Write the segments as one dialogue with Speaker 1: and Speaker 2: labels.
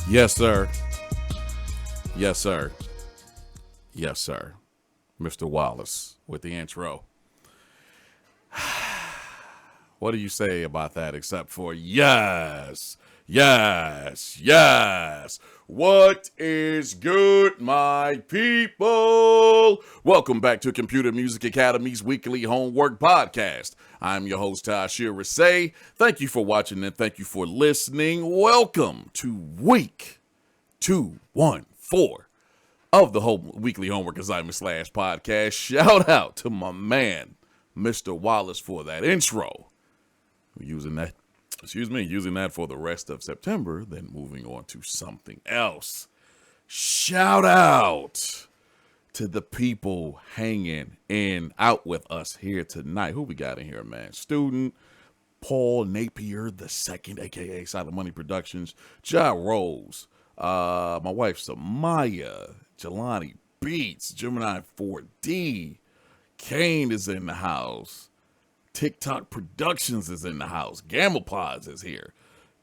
Speaker 1: Yes, sir. Yes, sir. Yes, sir. Mr. Wallace with the intro. What do you say about that except for yes, yes, yes? What is good, my people? Welcome back to Computer Music Academy's weekly homework podcast. I'm your host, Tasherre Risay. Thank you for watching and thank you for listening. Welcome to week 214 of the weekly homework assignment / podcast. Shout out to my man, Mr. Wallace, for that intro. Using that for the rest of September, then moving on to something else. Shout out to the people hanging out with us here tonight. Who we got in here, man? Student Paul Napier II, aka Silent Money Productions, Ja Rose, my wife Samaya, Jelani Beats, Gemini 4D, Kane is in the house. TikTok Productions is in the house. Gamma Pods is here.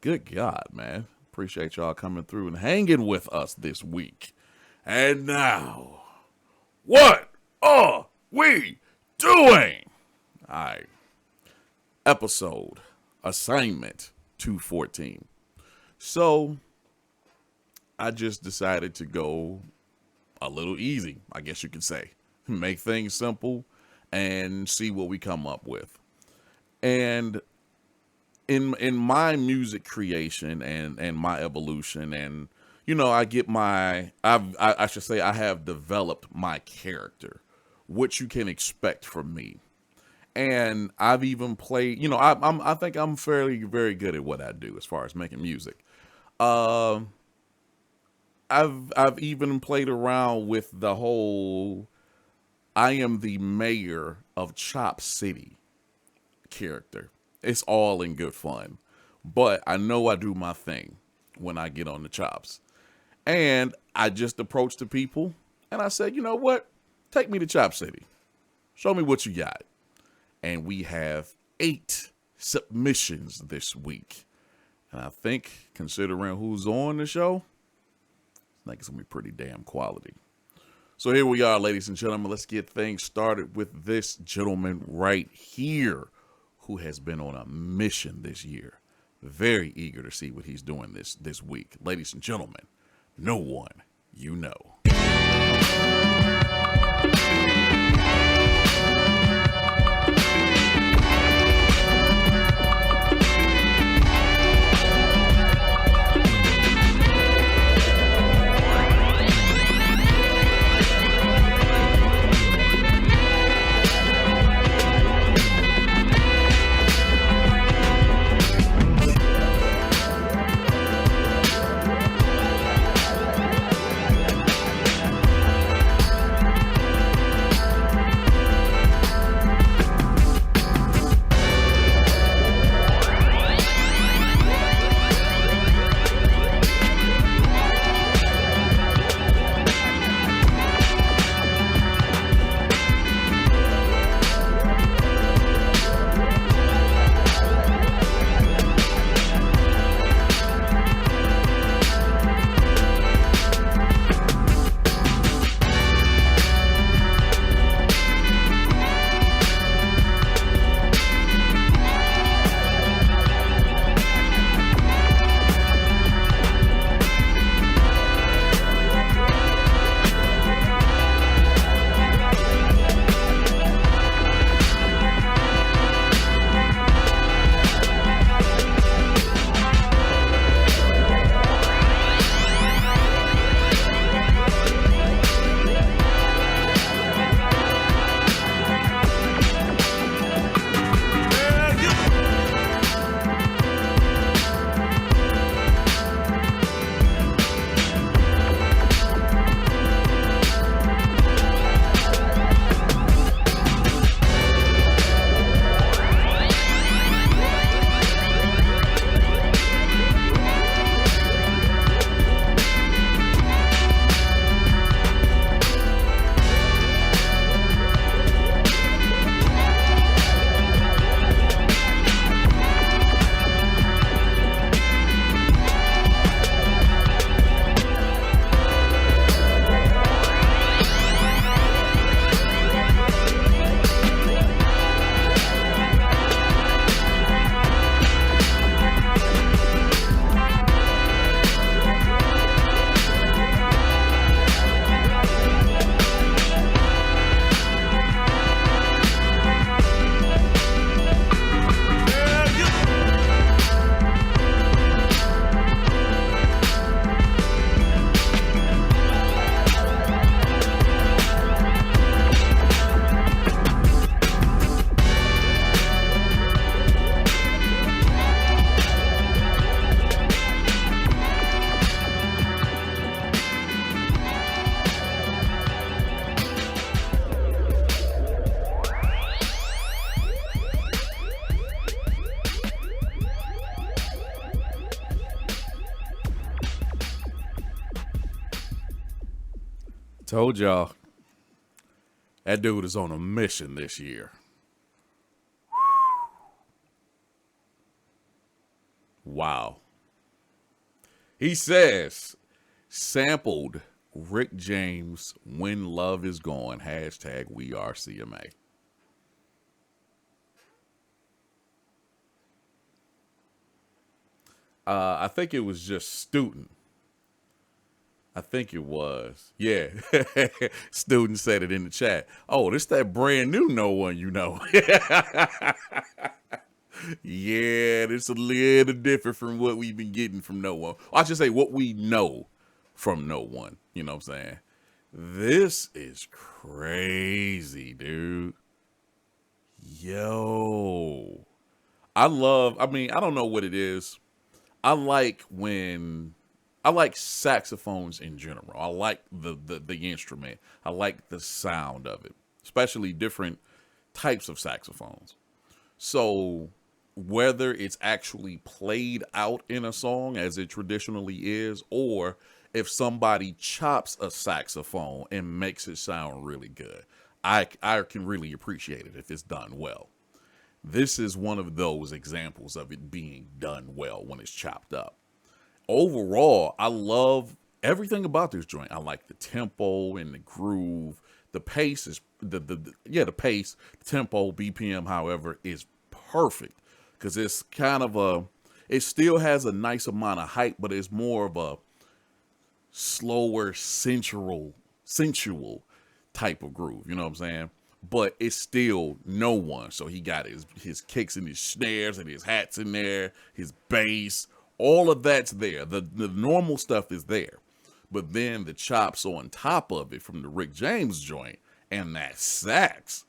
Speaker 1: Good God, man. Appreciate y'all coming through and hanging with us this week. And now, what are we doing? All right. Episode, assignment 214. So, I just decided to go a little easy, I guess you could say. Make things simple and see what we come up with. And in my music creation and my evolution, and I get I should say I have developed my character, what you can expect from me. And I've even played, I think I'm fairly very good at what I do as far as making music. I've even played around with the whole I am the mayor of Chop City character. It's all in good fun, but I know I do my thing when I get on the chops. And I just approached the people and I said, you know what? Take me to Chop City. Show me what you got. And we have 8 submissions this week. And I think, considering who's on the show, I think it's going to be pretty damn quality. So here we are, ladies and gentlemen. Let's get things started with this gentleman right here who has been on a mission this year. Very eager to see what he's doing this week. Ladies and gentlemen, no one you know. Told y'all that dude is on a mission this year. Wow. He says, sampled Rick James, When Love Is Gone, hashtag We Are CMA. I think it was just Student. I think it was. Yeah. Student said it in the chat. Oh, this that brand new No One you know. Yeah, this a little different from what we've been getting from No One. I should say what we know from No One. You know what I'm saying? This is crazy, dude. Yo. I don't know what it is. I like saxophones in general. I like the instrument. I like the sound of it, especially different types of saxophones. So whether it's actually played out in a song as it traditionally is, or if somebody chops a saxophone and makes it sound really good, I can really appreciate it if it's done well. This is one of those examples of it being done well when it's chopped up. Overall, I love everything about this joint. I like the tempo and the groove. The pace is the pace, the tempo, BPM, however, is perfect because it's kind of it still has a nice amount of hype, but it's more of a slower, sensual type of groove. You know what I'm saying? But it's still No One. So he got his kicks and his snares and his hats in there, his bass, all of that's there. The normal stuff is there. But then the chops on top of it from the Rick James joint and that sax.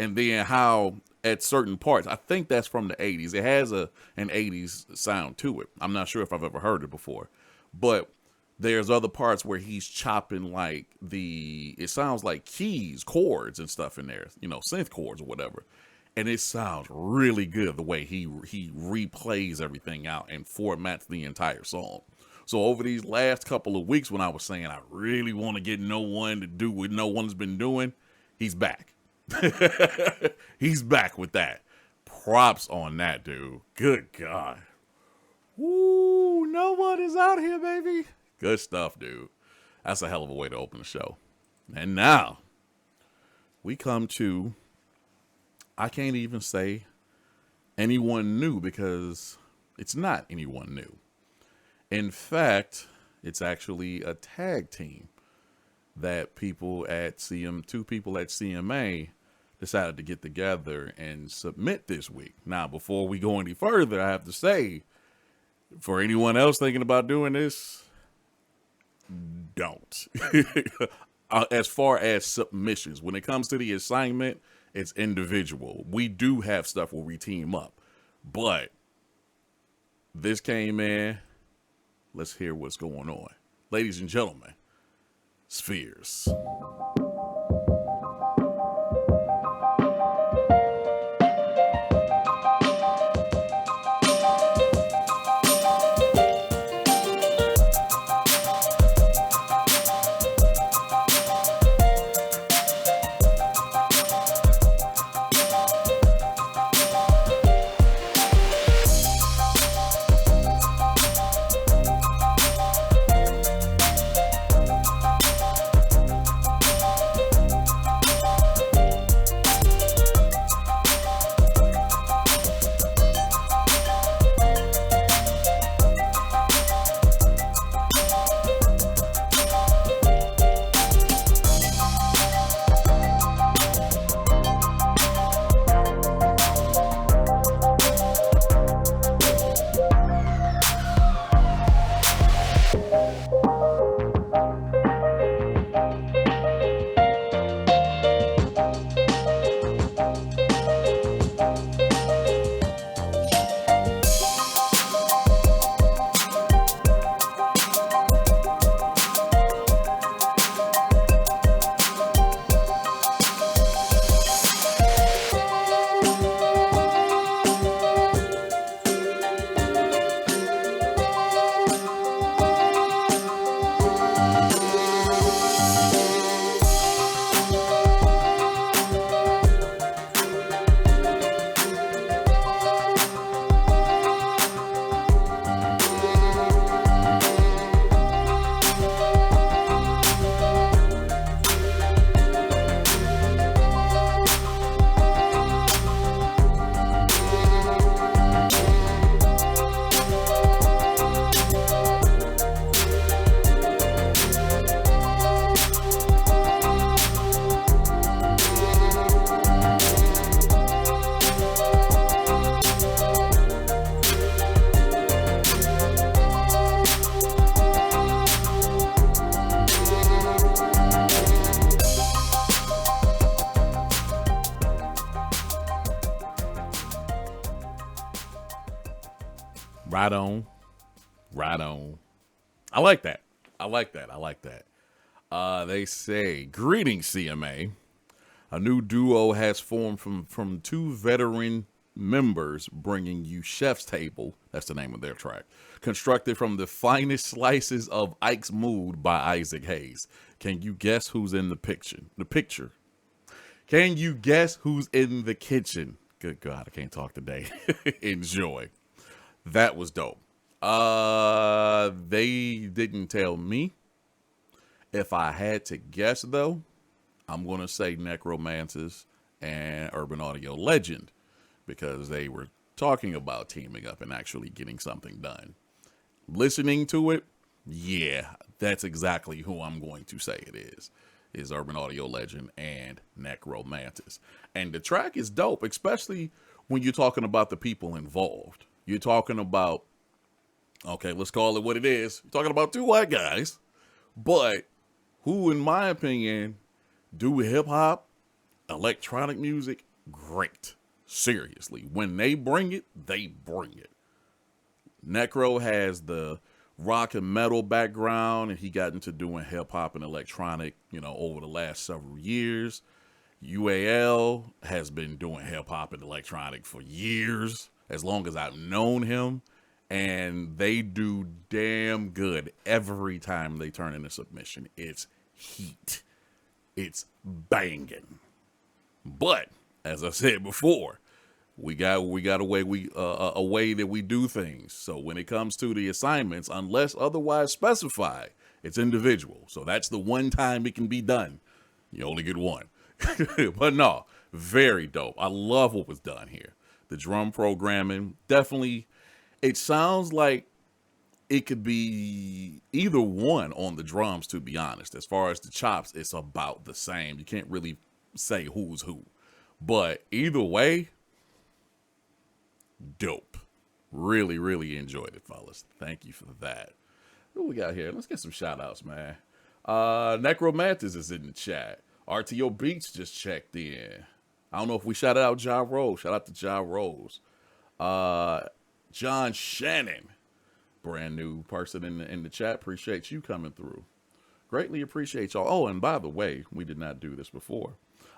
Speaker 1: And then how at certain parts, I think that's from the 80s. It has an 80s sound to it. I'm not sure if I've ever heard it before. But there's other parts where he's chopping like it sounds like keys, chords and stuff in there, synth chords or whatever. And it sounds really good the way he replays everything out and formats the entire song. So over these last couple of weeks when I was saying I really want to get No One to do what No One's been doing, he's back. He's back with that. Props on that, dude. Good God. Woo, No One is out here, baby. Good stuff, dude. That's a hell of a way to open the show. And now we come to, I can't even say anyone new because it's not anyone new. In fact, it's actually a tag team that two people at CMA decided to get together and submit this week. Now, before we go any further, I have to say, for anyone else thinking about doing this, don't. As far as submissions, when it comes to the assignment, it's individual. We do have stuff where we team up, but this came in. Let's hear what's going on. Ladies and gentlemen, Spheres. Right on. Right on. I like that. I like that. I like that. They say, greetings, CMA. A new duo has formed from two veteran members bringing you Chef's Table. That's the name of their track. Constructed from the finest slices of Ike's Mood by Isaac Hayes. Can you guess who's in the picture? Can you guess who's in the kitchen? Good God, I can't talk today. Enjoy. That was dope. They didn't tell me. If I had to guess, though, I'm going to say Necromancers and Urban Audio Legend because they were talking about teaming up and actually getting something done. Listening to it, yeah, that's exactly who I'm going to say it is Urban Audio Legend and Necromancers. And the track is dope, especially when you're talking about the people involved. You're talking about, okay, let's call it what it is. You're talking about two white guys, but who, in my opinion, do hip hop, electronic music great. Seriously, when they bring it, they bring it. Necro has the rock and metal background, and he got into doing hip hop and electronic, over the last several years. UAL has been doing hip hop and electronic for years, as long as I've known him, and they do damn good every time they turn in a submission. It's heat. It's banging. But as I said before, we got a way that we do things. So when it comes to the assignments, unless otherwise specified, it's individual. So that's the one time it can be done. You only get one. But no, very dope. I love what was done here. The drum programming, definitely, it sounds like it could be either one on the drums, to be honest. As far as the chops, it's about the same. You can't really say who's who. But either way, dope. Really, really enjoyed it, fellas. Thank you for that. What we got here? Let's get some shout outs, man. Necromantis is in the chat. RTO Beats just checked in. I don't know if we shouted out Ja Rose. Shout out to Ja Rose. John Shannon, brand new person in the chat. Appreciate you coming through. Greatly appreciate y'all. Oh, and by the way, we did not do this before.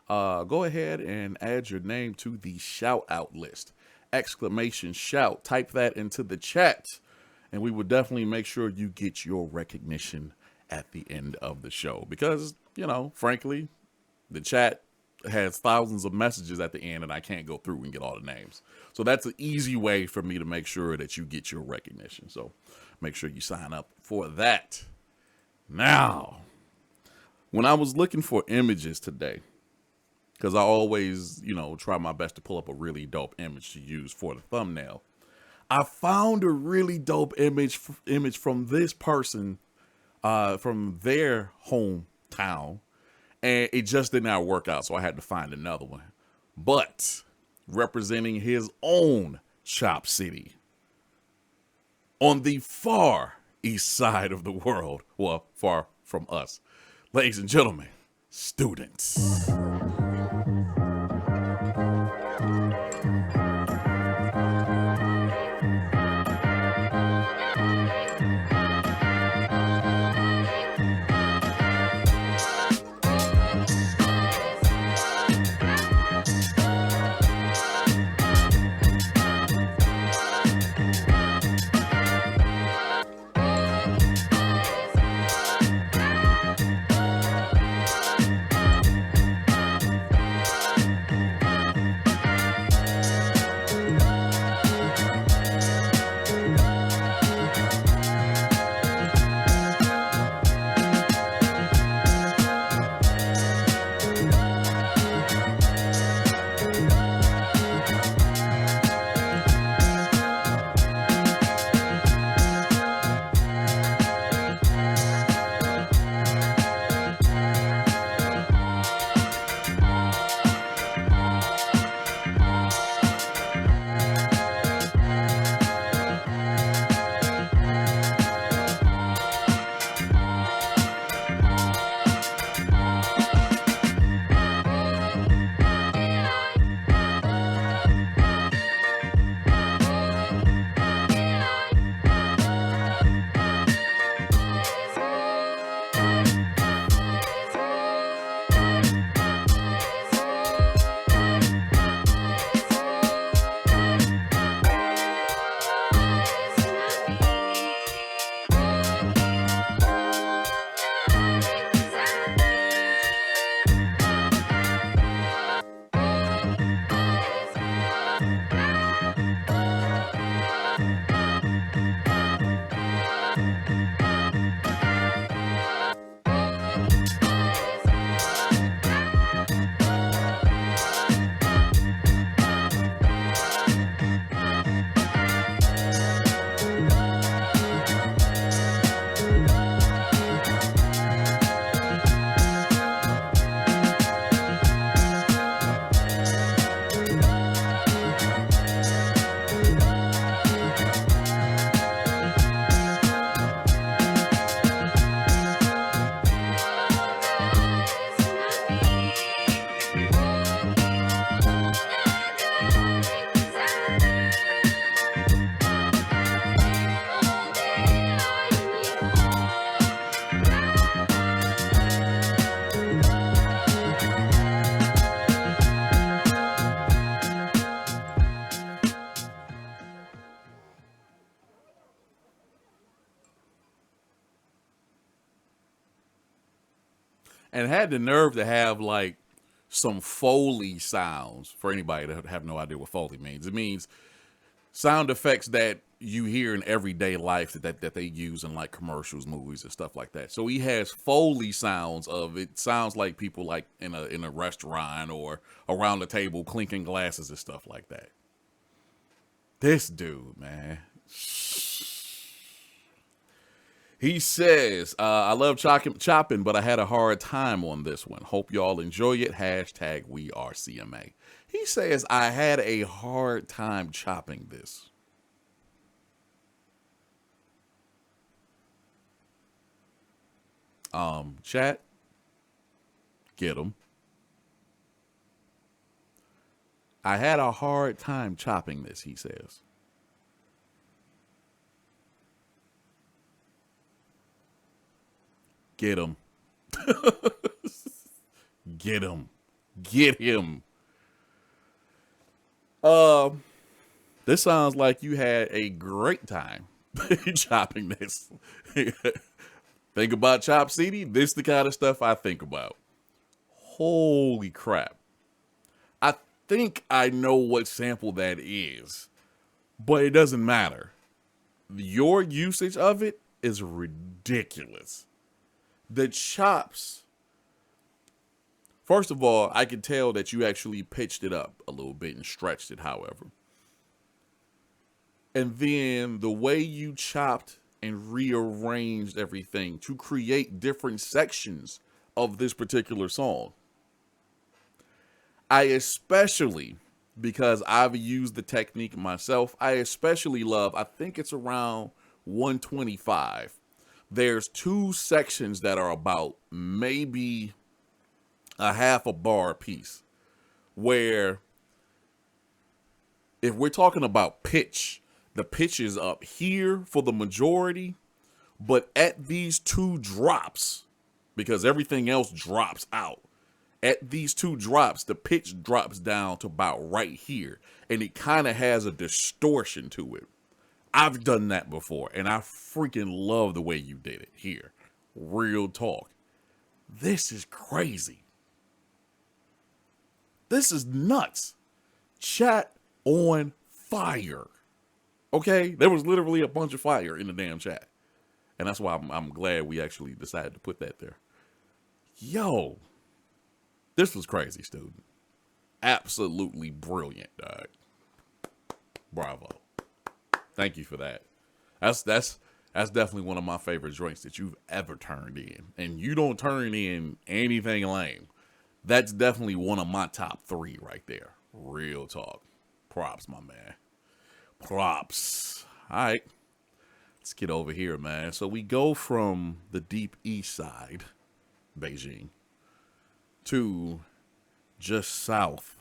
Speaker 1: Go ahead and add your name to the shout out list. Exclamation shout. Type that into the chat, and we will definitely make sure you get your recognition at the end of the show. Because, frankly, the chat has thousands of messages at the end, and I can't go through and get all the names. So that's an easy way for me to make sure that you get your recognition. So make sure you sign up for that. Now, when I was looking for images today, because I always, try my best to pull up a really dope image to use for the thumbnail, I found a really dope image from this person, from their hometown, and it just did not work out, so I had to find another one. But representing his own Chop City on the far east side of the world, well, far from us, ladies and gentlemen, students. and had the nerve to have like some Foley sounds. For anybody that have no idea what Foley means, it means sound effects that you hear in everyday life that they use in like commercials, movies, and stuff like that. So he has Foley sounds of it. Sounds like people like in a restaurant or around the table clinking glasses and stuff like that. This dude, man. He says, I love chopping, but I had a hard time on this one. Hope y'all enjoy it. Hashtag we are CMA. He says, I had a hard time chopping this. Chat, get him. I had a hard time chopping this, he says. Get him. Get him. Get him. This sounds like you had a great time chopping this. Think about Chop CD? This the kind of stuff I think about. Holy crap. I think I know what sample that is, but it doesn't matter. Your usage of it is ridiculous. The chops. First of all, I can tell that you actually pitched it up a little bit and stretched it, however. And then the way you chopped and rearranged everything to create different sections of this particular song. I especially, because I've used the technique myself, I especially love, I think it's around 125. There's two sections that are about maybe a half a bar apiece, where if we're talking about pitch, the pitch is up here for the majority, but at these two drops, because everything else drops out, at these two drops, the pitch drops down to about right here, and it kind of has a distortion to it. I've done that before, and I freaking love the way you did it here. Real talk. This is crazy. This is nuts. Chat on fire. Okay? There was literally a bunch of fire in the damn chat. And that's why I'm glad we actually decided to put that there. Yo. This was crazy, student. Absolutely brilliant, dog. Bravo. Thank you for that. That's definitely one of my favorite joints that you've ever turned in. And you don't turn in anything lame. That's definitely one of my top 3 right there. Real talk. Props, my man. Props. All right. Let's get over here, man. So we go from the deep east side, Beijing, to just south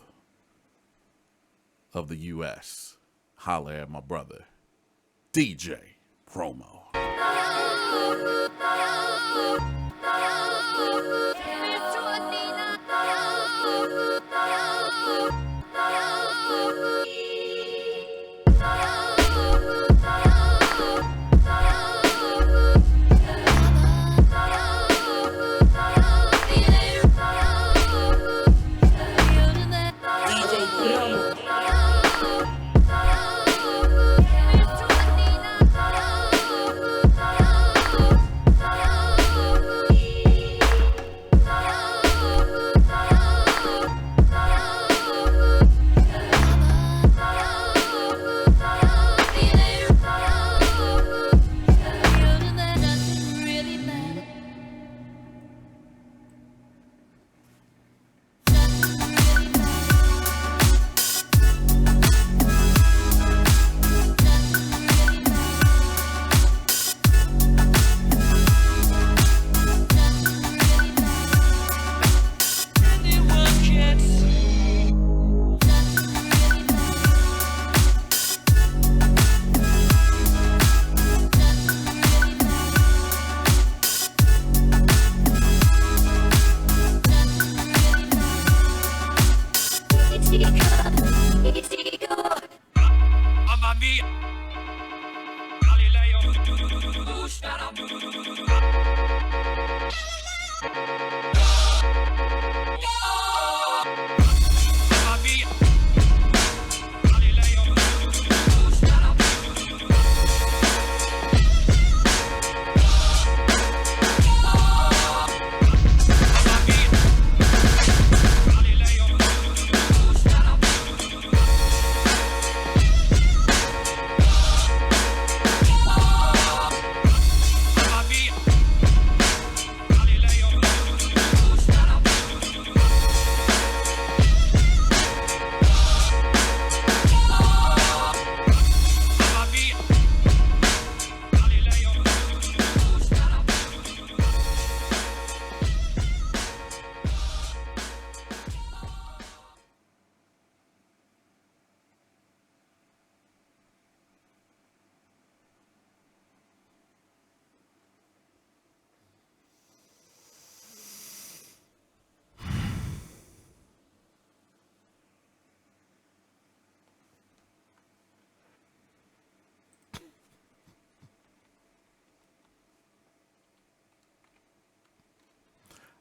Speaker 1: of the U.S. Holla at my brother, DJ Promo.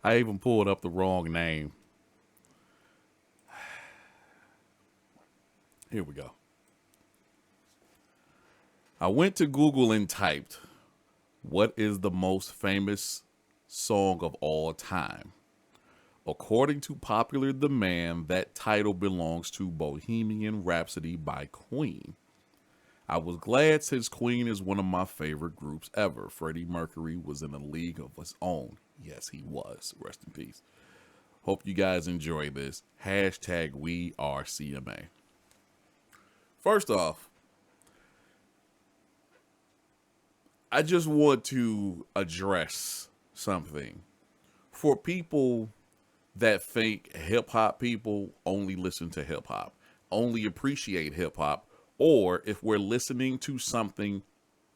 Speaker 1: I even pulled up the wrong name. Here we go. I went to Google and typed, what is the most famous song of all time? According to popular demand, that title belongs to Bohemian Rhapsody by Queen. I was glad since Queen is one of my favorite groups ever. Freddie Mercury was in a league of his own. Yes, he was. Rest in peace. Hope you guys enjoy this. Hashtag we are CMA. First off, I just want to address something. For people that think hip hop people only listen to hip hop, only appreciate hip hop, or if we're listening to something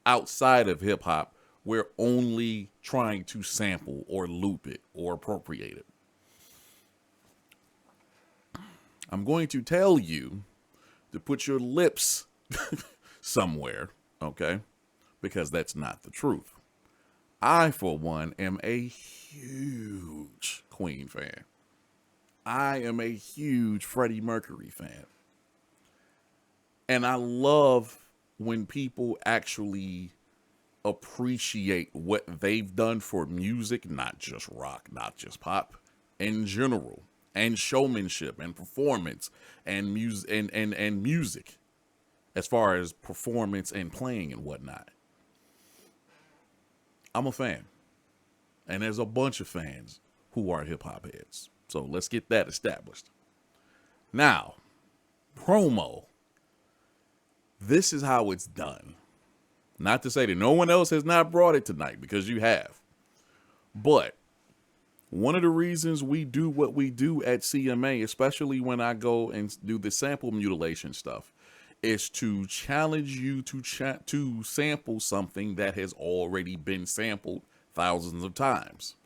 Speaker 1: outside of hip hop, we're only trying to sample or loop it or appropriate it. I'm going to tell you to put your lips somewhere, okay? Because that's not the truth. I, for one, am a huge Queen fan. I am a huge Freddie Mercury fan. And I love when people actually appreciate what they've done for music, not just rock, not just pop, in general, and showmanship and performance and music and music as far as performance and playing and whatnot. I'm a fan. And there's a bunch of fans who are hip hop heads. So let's get that established. Now, promo. This is how it's done. Not to say that no one else has not brought it tonight, because you have. But one of the reasons we do what we do at CMA, especially when I go and do the sample mutilation stuff, is to challenge you to sample something that has already been sampled thousands of times.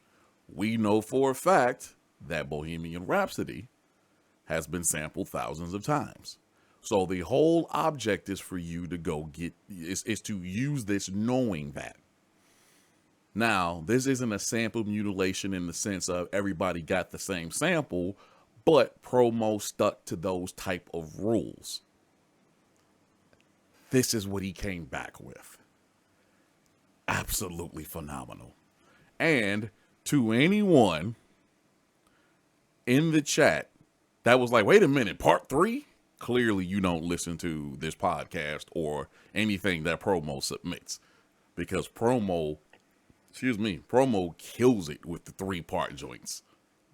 Speaker 1: We know for a fact that Bohemian Rhapsody has been sampled thousands of times. So the whole object is for you to go is to use this knowing that. Now, this isn't a sample mutilation in the sense of everybody got the same sample, but promo stuck to those type of rules. This is what he came back with. Absolutely phenomenal. And to anyone in the chat that was like, wait a minute, part 3? Clearly you don't listen to this podcast or anything that promo submits, because promo kills it with the 3-part joints.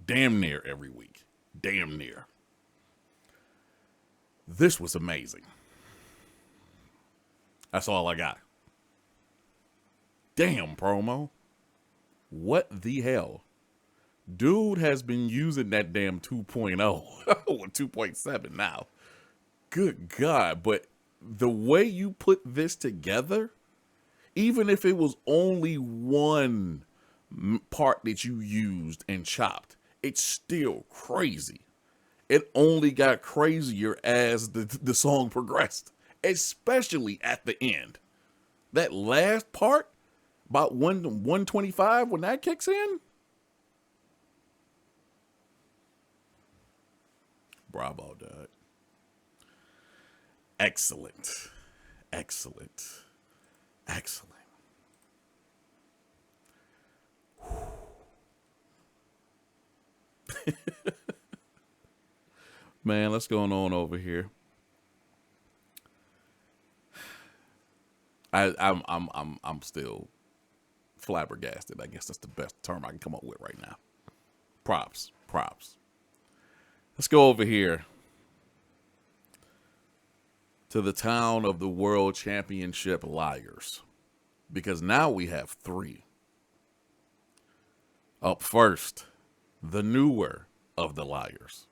Speaker 1: Damn near every week. Damn near. This was amazing. That's all I got. Damn, promo. What the hell? Dude has been using that damn 2.0 or 2.7 now. Good God. But the way you put this together, even if it was only one part that you used and chopped, it's still crazy. It only got crazier as the song progressed, especially at the end. That last part, about 125, when that kicks in. Bravo, Doug. Excellent. Excellent. Excellent. Man, let's go on over here. I'm still flabbergasted. I guess that's the best term I can come up with right now. Props. Let's go over here to the town of the World Championship Liars, because now we have 3. Up first, the newer of the Liars,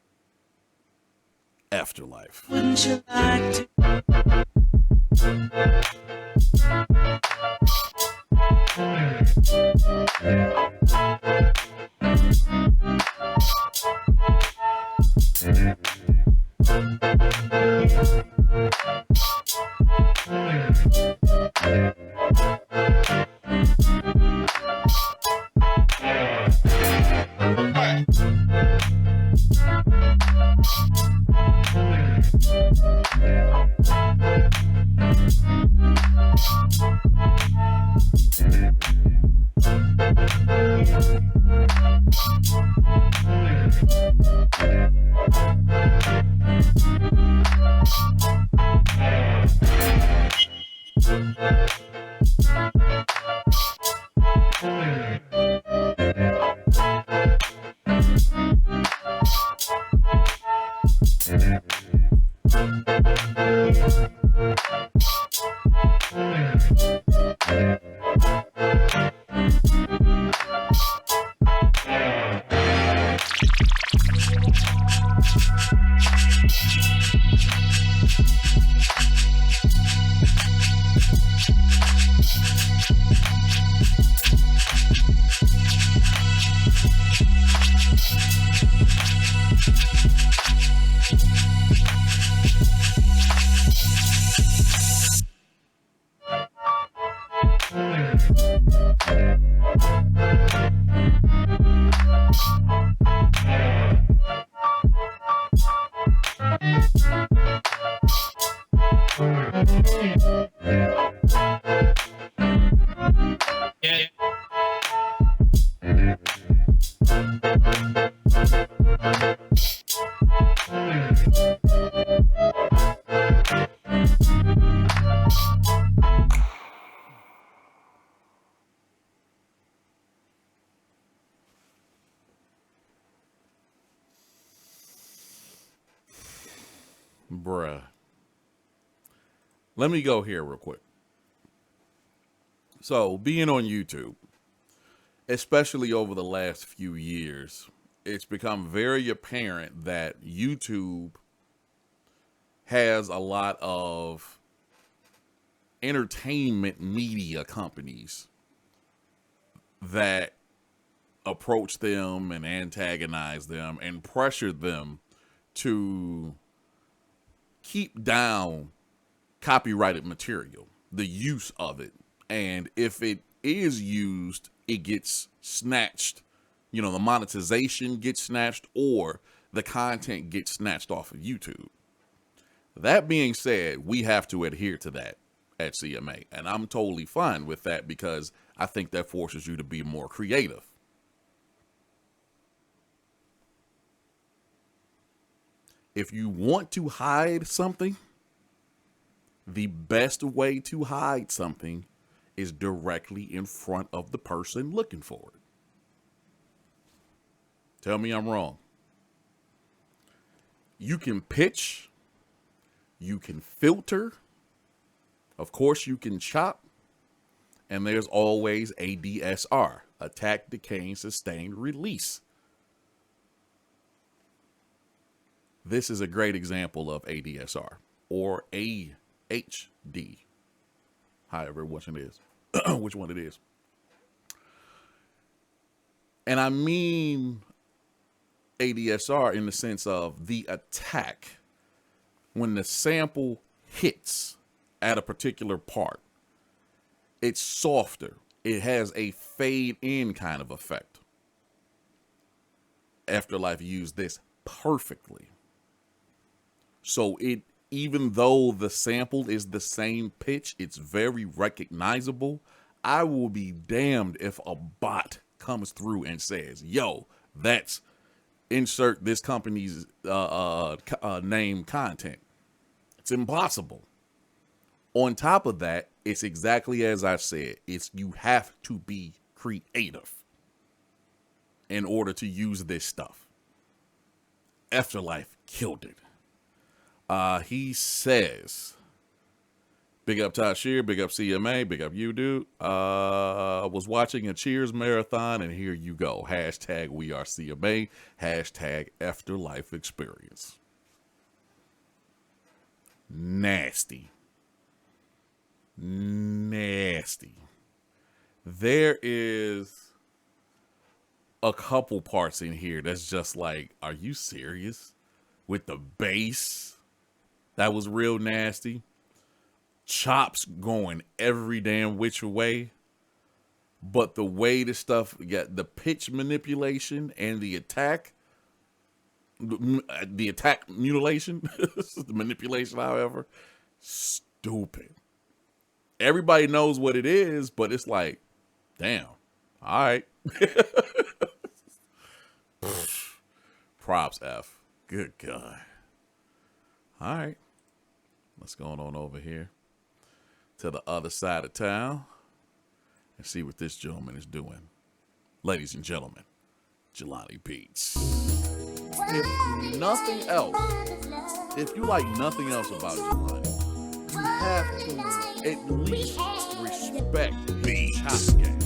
Speaker 1: Afterlife. Wouldn't you like to? Bruh. Let me go here real quick. So, being on YouTube, especially over the last few years, it's become very apparent that YouTube has a lot of entertainment media companies that approach them and antagonize them and pressure them to keep down copyrighted material, the use of it. And if it is used, it gets snatched. You know, the monetization gets snatched or the content gets snatched off of YouTube. That being said, we have to adhere to that at CMA. And I'm totally fine with that because I think that forces you to be more creative. If you want to hide something, the best way to hide something is directly in front of the person looking for it. Tell me I'm wrong. You can pitch, you can filter, of course you can chop, and there's always ADSR, attack, decaying, sustained release. This is a great example of ADSR or AHD, however which it is, which one it is. And I mean ADSR in the sense of the attack. When the sample hits at a particular part, it's softer. It has a fade in kind of effect. Afterlife used this perfectly. So it, even though the sample is the same pitch, it's very recognizable. I will be damned if a bot comes through and says, yo, that's insert this company's name content. It's impossible. On top of that, it's exactly as I said. It's you have to be creative in order to use this stuff. Afterlife killed it. He says, big up Tasherre, big up CMA, big up you, dude. Was watching a Cheers marathon, and here you go. Hashtag we are CMA. Hashtag Afterlife experience. Nasty. Nasty. There is a couple parts in here that's just like, are you serious? With the bass, that was real nasty. Chops going every damn which way. But the way the stuff got, the pitch manipulation and the attack mutilation, the manipulation, however, stupid. Everybody knows what it is, but it's like, damn, all right. Props, F. Good God. All right. Let's go on over here to the other side of town and see what this gentleman is doing. Ladies and gentlemen, Jelani Beats. If nothing else, if you like nothing else about Jelani, you have to at least respect his chop game.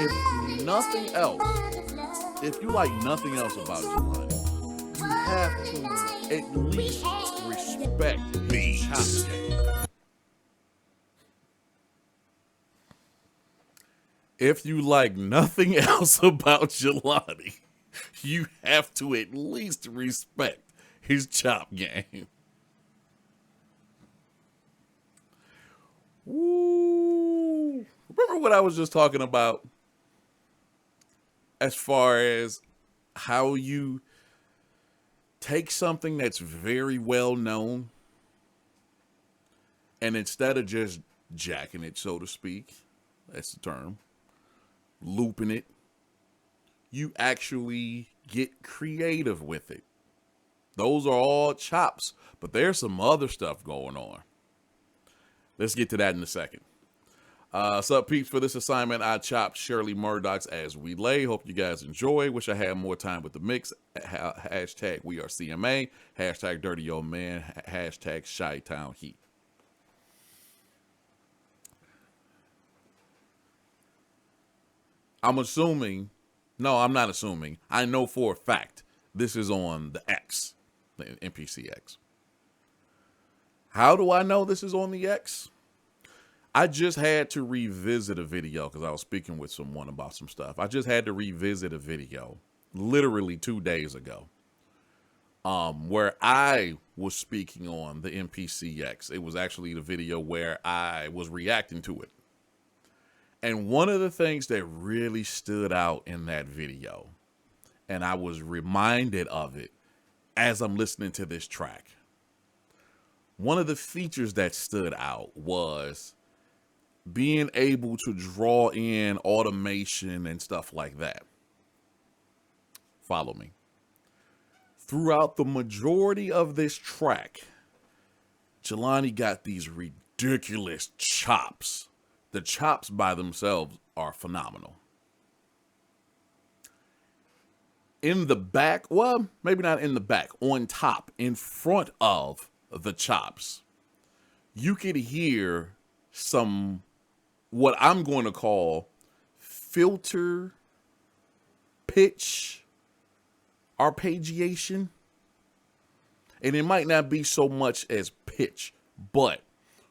Speaker 1: If nothing else, if you like nothing else about Jelani, you have to at least respect his chop game. If you like nothing else about Jelani, you have to at least respect his chop game. Woo. Remember what I was just talking about as far as how you take something that's very well known and instead of just jacking it, so to speak, that's the term, looping it, you actually get creative with it. Those are all chops, but there's some other stuff going on. Let's get to that in a second. Sup, peeps? For this assignment, I chopped Shirley Murdoch's As We Lay. Hope you guys enjoy. Wish I had more time with the mix. Hashtag We Are CMA. Hashtag Dirty Old Man. Hashtag Chi-Town Heat. I'm assuming, no, I'm not assuming. I know for a fact this is on the X, the NPCX. How do I know this is on the X? I just had to revisit a video because I was speaking with someone about some stuff. I just had to revisit a video literally 2 days ago where I was speaking on the NPCX. It was actually the video where I was reacting to it. And one of the things that really stood out in that video, and I was reminded of it as I'm listening to this track, one of the features that stood out was being able to draw in automation and stuff like that. Follow me. Throughout the majority of this track, Jelani got these ridiculous chops. The chops by themselves are phenomenal. In the back, well, maybe not in the back, on top, in front of the chops, you could hear some, what I'm going to call filter pitch arpeggiation. And it might not be so much as pitch, but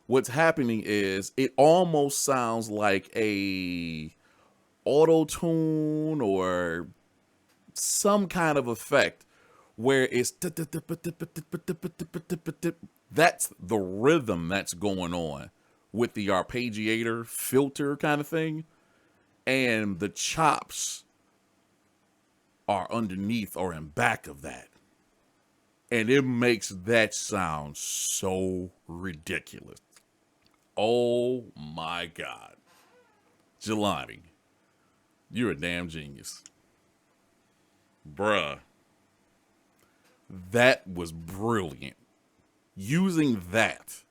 Speaker 1: what's happening is it almost sounds like a auto tune or some kind of effect where it's that's the rhythm that's going on with the arpeggiator filter kind of thing, and the chops are underneath or in back of that, and it makes that sound so ridiculous. Oh my God, Jelani, you're a damn genius, bruh. That was brilliant. Using that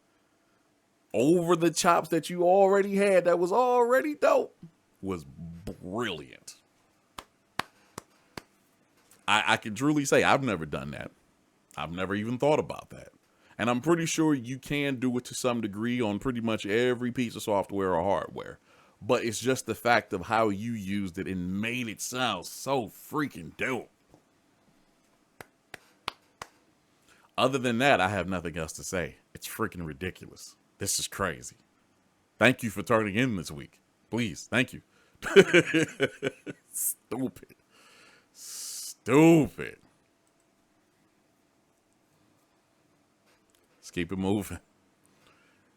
Speaker 1: over the chops that you already had that was already dope was brilliant. I can truly say I've never done that. I've never even thought about that. And I'm pretty sure you can do it to some degree on pretty much every piece of software or hardware. But it's just the fact of how you used it and made it sound so freaking dope. Other than that, I have nothing else to say. It's freaking ridiculous. This is crazy. Thank you for turning in this week. Please, thank you. Stupid. Stupid. Let's keep it moving.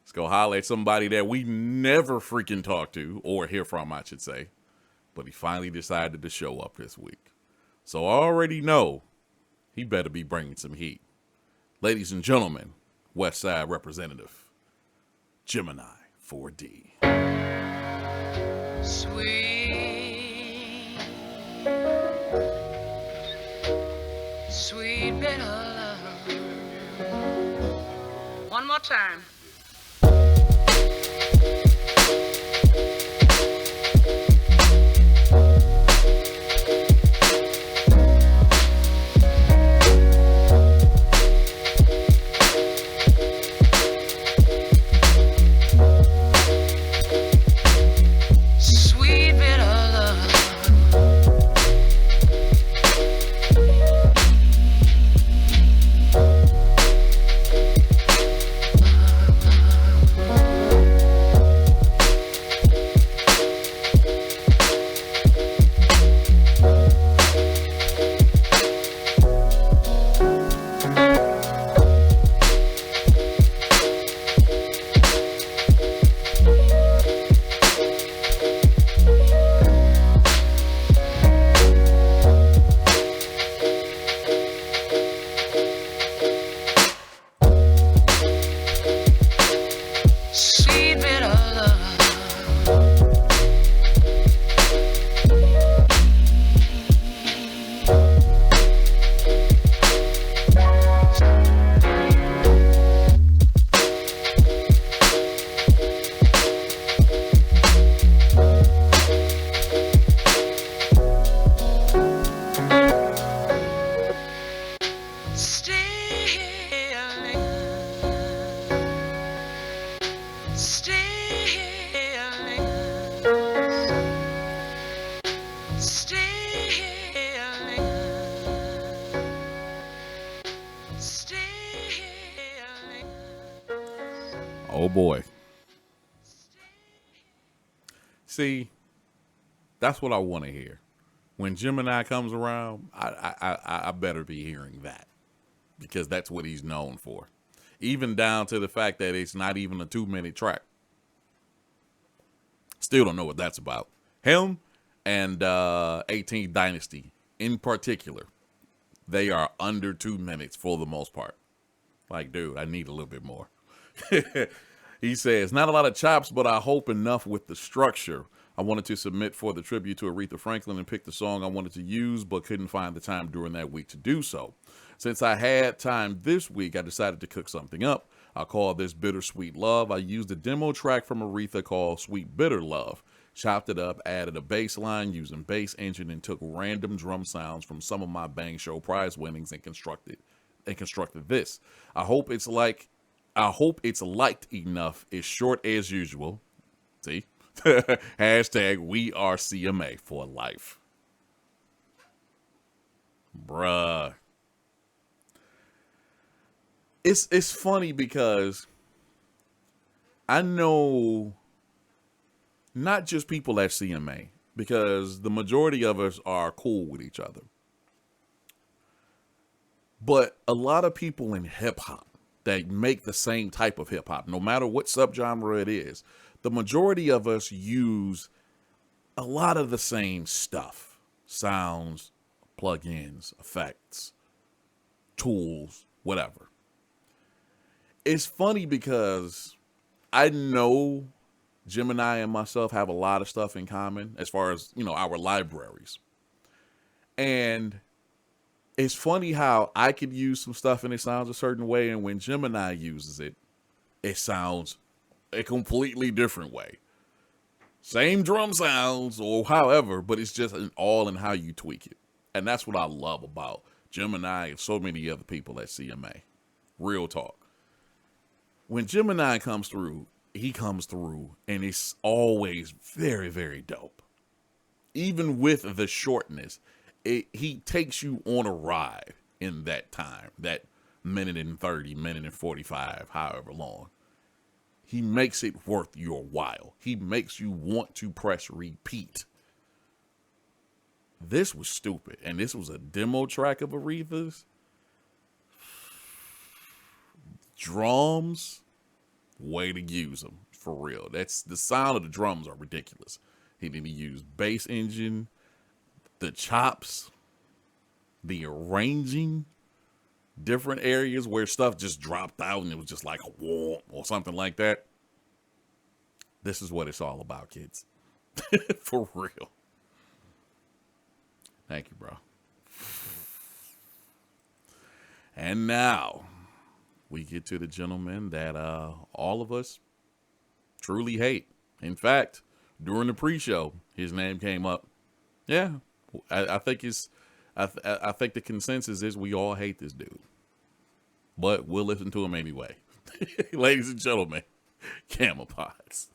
Speaker 1: Let's go holler at somebody that we never freaking talk to, or hear from, I should say. But he finally decided to show up this week. So I already know he better be bringing some heat. Ladies and gentlemen, West Side Representative, Gemini 4D.
Speaker 2: Sweet, sweet bitter love. One more time.
Speaker 1: Oh boy. See, that's what I want to hear. When Gemini comes around, I better be hearing that, because that's what he's known for. Even down to the fact that it's not even a 2-minute track. Still don't know what that's about. Him and 18th Dynasty in particular, they are under 2 minutes for the most part. Like, dude, I need a little bit more. He says, not a lot of chops, but I hope enough with the structure. I wanted to submit for the tribute to Aretha Franklin and pick the song I wanted to use, but couldn't find the time during that week to do so. Since I had time this week, I decided to cook something up. I call this Bittersweet Love. I used a demo track from Aretha called Sweet Bitter Love. Chopped it up, added a bass line using Bass Engine, and took random drum sounds from some of my Bang Show prize winnings and constructed and constructed this. I hope it's like, I hope it's liked enough. It's short as usual. See, hashtag we are CMA for life, bruh. It's funny because I know not just people at CMA, because the majority of us are cool with each other. But a lot of people in hip hop that make the same type of hip hop, no matter what subgenre it is, the majority of us use a lot of the same stuff: sounds, plugins, effects, tools, whatever. It's funny because I know Gemini and myself have a lot of stuff in common as far as, our libraries. And it's funny how I could use some stuff and it sounds a certain way, and when Gemini uses it, it sounds a completely different way. Same drum sounds or however, but it's just all in how you tweak it. And that's what I love about Gemini and so many other people at CMA. Real talk. When Gemini comes through, he comes through and it's always very, very dope. Even with the shortness, he takes you on a ride in that time, that minute and 30, minute and 45, however long. He makes it worth your while. He makes you want to press repeat. This was stupid. And this was a demo track of Aretha's. Drums, way to use them, for real. That's the sound of the drums are ridiculous. He didn't use bass engine, the chops, the arranging, different areas where stuff just dropped out and it was just like a whoa or something like that. This is what it's all about, kids. For real. Thank you, bro. And now we get to the gentleman that all of us truly hate. In fact, during the pre-show, his name came up. Yeah, I think I think the consensus is we all hate this dude, but we'll listen to him anyway. Ladies and gentlemen, Camel Pods.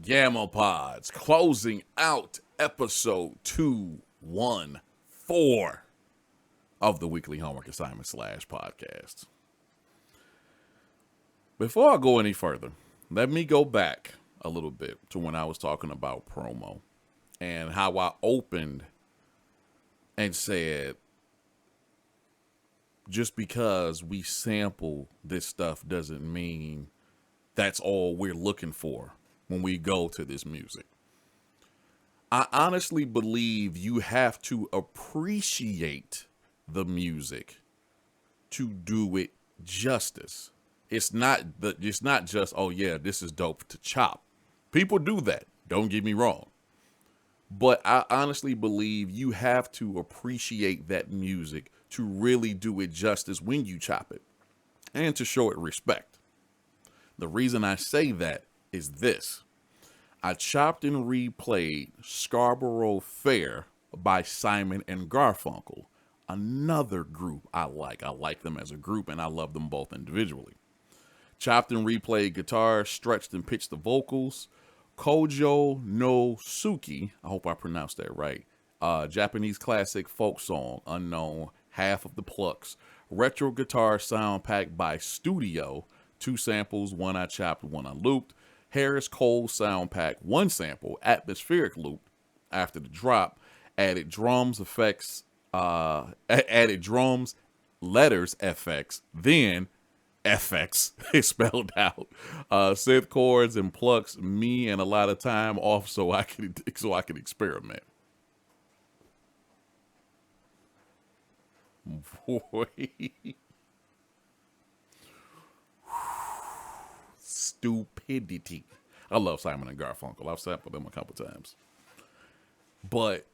Speaker 1: Gamma Pods closing out episode 214 of the weekly homework assignment / podcast. Before I go any further, let me go back a little bit to when I was talking about promo and how I opened and said, just because we sample this stuff doesn't mean that's all we're looking for when we go to this music. I honestly believe you have to appreciate the music to do it justice. It's not just, oh yeah, this is dope to chop. People do that. Don't get me wrong. But I honestly believe you have to appreciate that music to really do it justice when you chop it and to show it respect. The reason I say that is this. I chopped and replayed Scarborough Fair by Simon and Garfunkel, another group I like. I like them as a group and I love them both individually. Chopped and replayed guitar, stretched and pitched the vocals. Kojo no Suki, I hope I pronounced that right. Japanese classic folk song, unknown, half of the plucks. Retro guitar sound pack by Studio, 2 samples, 1 I chopped, 1 I looped. Harris Cole sound pack, 1 sample, atmospheric loop after the drop. Added drums, effects, added drums, letters, FX, then FX is spelled out. Synth chords and plucks me and a lot of time off so I can experiment. Boy. Stupidity. I love Simon and Garfunkel. I've sampled them a couple times. But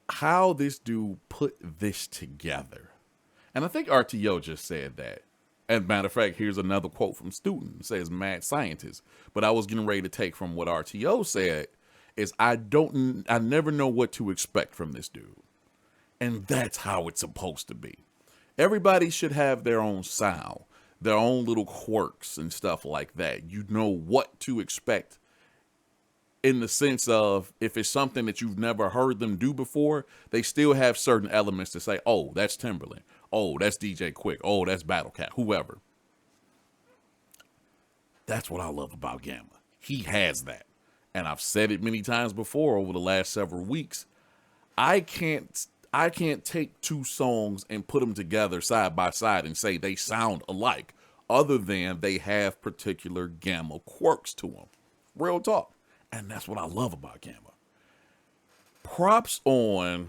Speaker 1: how this dude put this together. And I think RTO just said that. And matter of fact, here's another quote from Student. It says, mad scientist. But I was getting ready to take from what RTO said is I never know what to expect from this dude. And that's how it's supposed to be. Everybody should have their own sound, their own little quirks and stuff like that. You know what to expect in the sense of if it's something that you've never heard them do before, they still have certain elements to say, oh, that's Timberland. Oh, that's DJ Quick. Oh, that's Battle Cat, whoever. That's what I love about Gamma. He has that. And I've said it many times before over the last several weeks. I can't take 2 songs and put them together side by side and say they sound alike, other than they have particular Gamma quirks to them. Real talk. And that's what I love about Gamma. Props on,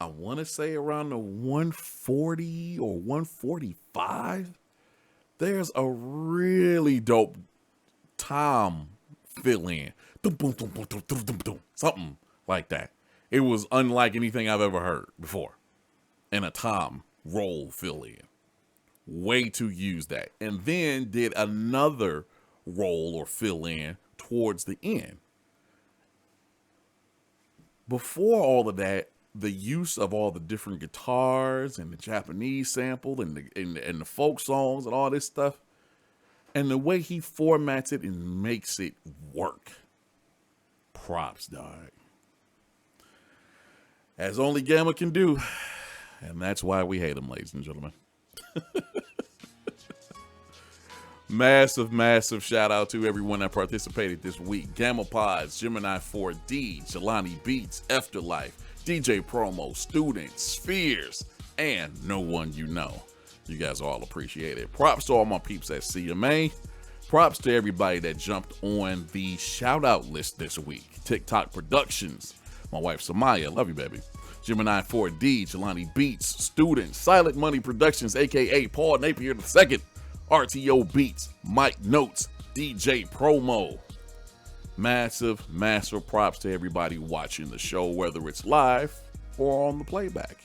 Speaker 1: I want to say around the 140 or 145. There's a really dope tom fill in. Something like that. It was unlike anything I've ever heard before. And a tom roll fill in. Way to use that. And then did another roll or fill in towards the end. Before all of that, the use of all the different guitars and the Japanese sample and the folk songs and all this stuff, and the way he formats it and makes it work. Props, dog. As only Gamma can do, and that's why we hate him, ladies and gentlemen. Massive shout out to everyone that participated this week. Gamma Pods, Gemini 4D, Jelani Beats, Afterlife, DJ Promo, Students, Spheres, and No One You Know. You guys all appreciate it. Props to all my peeps at CMA. Props to everybody that jumped on the shout out list this week. TikTok Productions, my wife Samaya, love you baby. Gemini 4D, Jelani Beats, Students, Silent Money Productions, aka Paul Napier II. RTO Beats, Mike Notes, DJ Promo. Massive props to everybody watching the show, whether it's live or on the playback.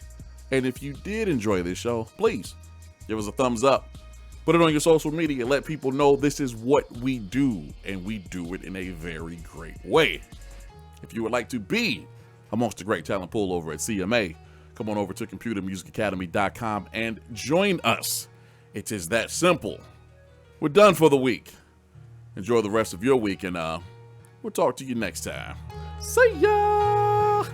Speaker 1: And if you did enjoy this show, please give us a thumbs up. Put it on your social media. Let people know this is what we do, and we do it in a very great way. If you would like to be amongst the great talent pool over at CMA, come on over to computermusicacademy.com and join us. It is that simple. We're done for the week. Enjoy the rest of your week, and we'll talk to you next time. See ya!